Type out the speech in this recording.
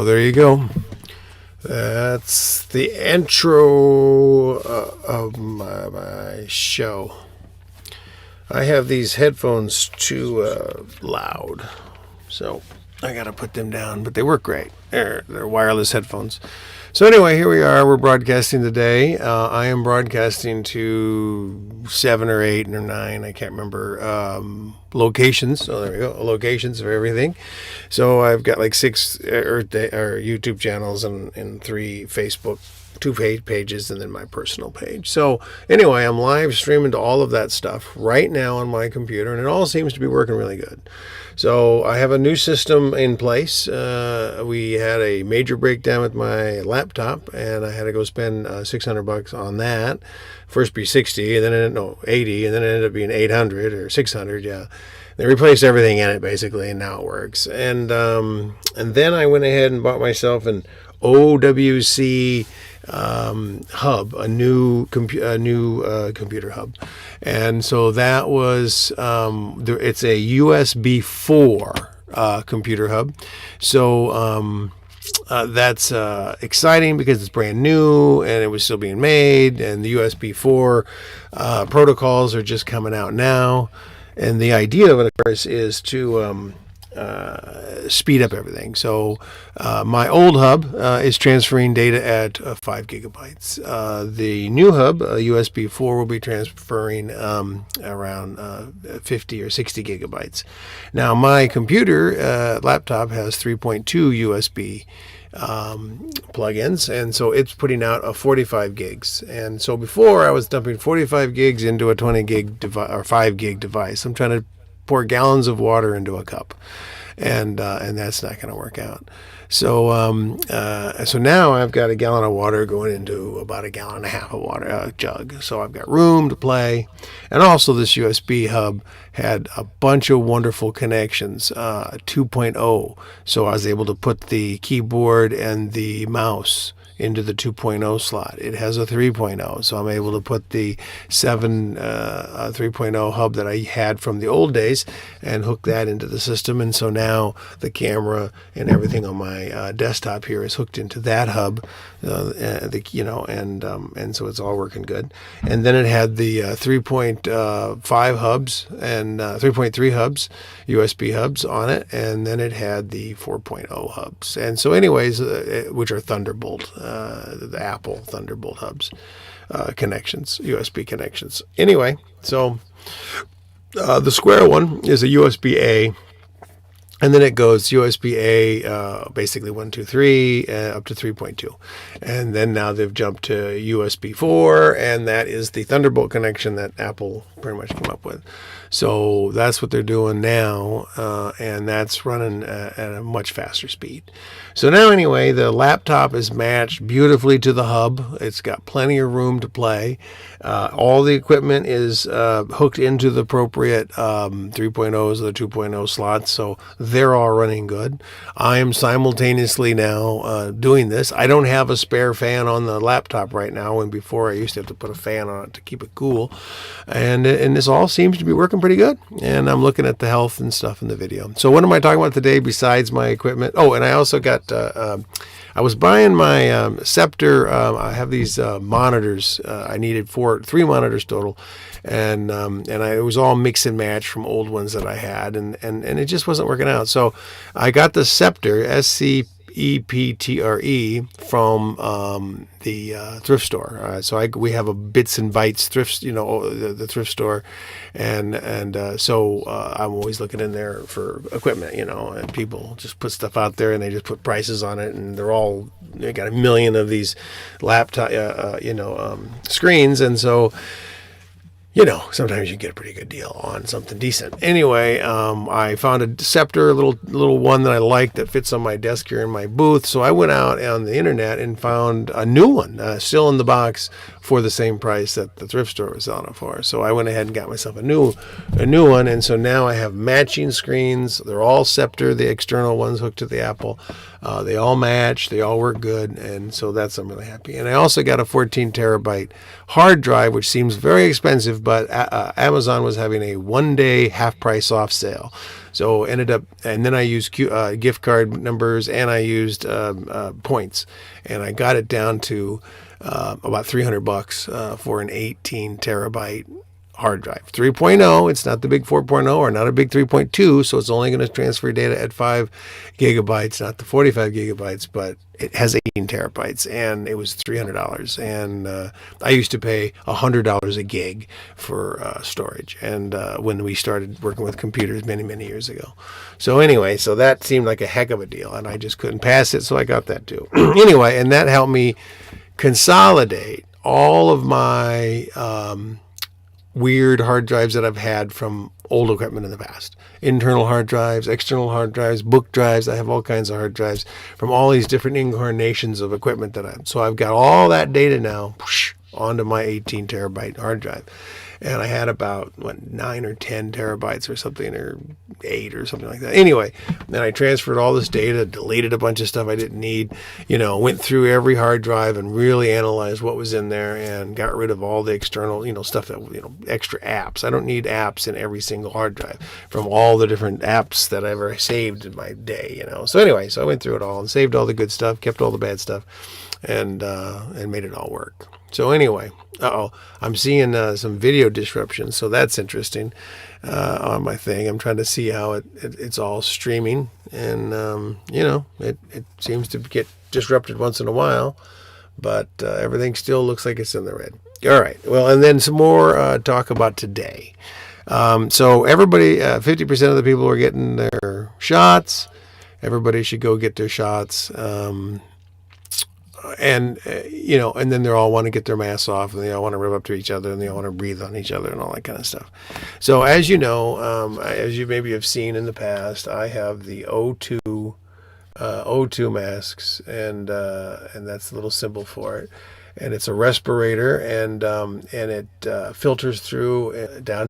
there you go. That's the intro of my show. I have these headphones too loud, so I gotta put them down, but they work great. They're wireless headphones. So anyway, here we are. We're broadcasting today. I am broadcasting to 7 or 8 or 9, I can't remember, locations. So there we go, locations of everything. So I've got like 6 Earth Day, or YouTube channels and 3 Facebook, 2 pages, and then my personal page. So anyway, I'm live streaming to all of that stuff right now on my computer, and it all seems to be working really good. So I have a new system in place. We had a major breakdown with my laptop, and I had to go spend $600 on that. First be 60, and then 80, and then it ended up being 800 or 600. Yeah, they replaced everything in it basically, and now it works. And then I went ahead and bought myself an OWC hub, a new computer hub, and so that was it's a USB 4 computer hub. So that's exciting because it's brand new and it was still being made, and the USB 4 protocols are just coming out now. And the idea of it, of course, is to speed up everything. So my old hub is transferring data at 5 gigabytes. The new hub, USB 4, will be transferring around 50 or 60 gigabytes. Now my computer laptop has 3.2 USB plugins, and so it's putting out a 45 gigs. And so before I was dumping 45 gigs into a 20 gig or 5 gig device. I'm trying to pour gallons of water into a cup, and that's not going to work out. So so now I've got a gallon of water going into about a gallon and a half of water jug. So I've got room to play, and also this USB hub had a bunch of wonderful connections, 2.0. So I was able to put the keyboard and the mouse into the 2.0 slot. It has a 3.0, so I'm able to put the 3.0 hub that I had from the old days and hook that into the system. And so now the camera and everything on my desktop here is hooked into that hub, and so it's all working good. And then it had the 3.5 hubs and 3.3 hubs, USB hubs on it, and then it had the 4.0 hubs. And so anyways, which are Thunderbolt, the Apple Thunderbolt hubs, connections, USB connections. Anyway, so the square one is a USB-A, and then it goes USB-A, basically 1, 2, 3, up to 3.2. And then now they've jumped to USB 4, and that is the Thunderbolt connection that Apple pretty much came up with. So that's what they're doing now, and that's running at a much faster speed. So now anyway, the laptop is matched beautifully to the hub. It's got plenty of room to play. All the equipment is hooked into the appropriate 3.0s or the 2.0 slots, so they're all running good. I am simultaneously now doing this. I don't have a spare fan on the laptop right now, and before I used to have to put a fan on it to keep it cool. And this all seems to be working pretty good. And I'm looking at the health and stuff in the video. So what am I talking about today besides my equipment? Oh, and I also got I was buying my Scepter. I have these monitors. I needed 3 monitors total, and it was all mix and match from old ones that I had, and it just wasn't working out. So I got the Scepter, SCEPTRE, from the thrift store. So we have a Bits and Bytes thrift, the thrift store, and so I'm always looking in there for equipment, and people just put stuff out there and they just put prices on it, and they got a million of these laptop, screens, and so sometimes you get a pretty good deal on something decent. Anyway, I found a Scepter, a little one that I like that fits on my desk here in my booth. So I went out on the internet and found a new one, still in the box, for the same price that the thrift store was selling it for. So I went ahead and got myself a new one, and so now I have matching screens. They're all Scepter, the external ones hooked to the Apple. They all match, they all work good, and so I'm really happy. And I also got a 14 terabyte hard drive, which seems very expensive, expensive, but Amazon was having a 1-day half price off sale. So ended up, and then I used gift card numbers, and I used points, and I got it down to about $300 for an 18 terabyte hard drive. 3.0, it's not the big 4.0 or not a big 3.2, so it's only going to transfer data at 5 gigabytes, not the 45 gigabytes, but it has 18 terabytes, and it was $300. And I used to pay $100 a gig for storage, and when we started working with computers many, many years ago. So anyway, so that seemed like a heck of a deal, and I just couldn't pass it, so I got that too. Anyway, and that helped me consolidate all of my weird hard drives that I've had from old equipment in the past. Internal hard drives, external hard drives, book drives. I have all kinds of hard drives from all these different incarnations of equipment that I have. So I've got all that data now onto my 18 terabyte hard drive. And I had about 9 or 10 terabytes or something, or 8 or something like that. Anyway, then I transferred all this data, deleted a bunch of stuff I didn't need, went through every hard drive and really analyzed what was in there and got rid of all the external, stuff that, extra apps. I don't need apps in every single hard drive from all the different apps that I ever saved in my day, So anyway, so I went through it all and saved all the good stuff, kept all the bad stuff, and made it all work. So anyway, I'm seeing some video disruption, so that's interesting on my thing. I'm trying to see how it's all streaming, and it seems to get disrupted once in a while, but everything still looks like it's in the red. All right, well, and then some more talk about today. So everybody, 50% of the people are getting their shots. Everybody should go get their shots. And then they all want to get their masks off, and they all want to rub up to each other, and they all want to breathe on each other and all that kind of stuff. So as you know, as you maybe have seen in the past, I have the O2 masks, and that's the little symbol for it. And it's a respirator, and it filters through down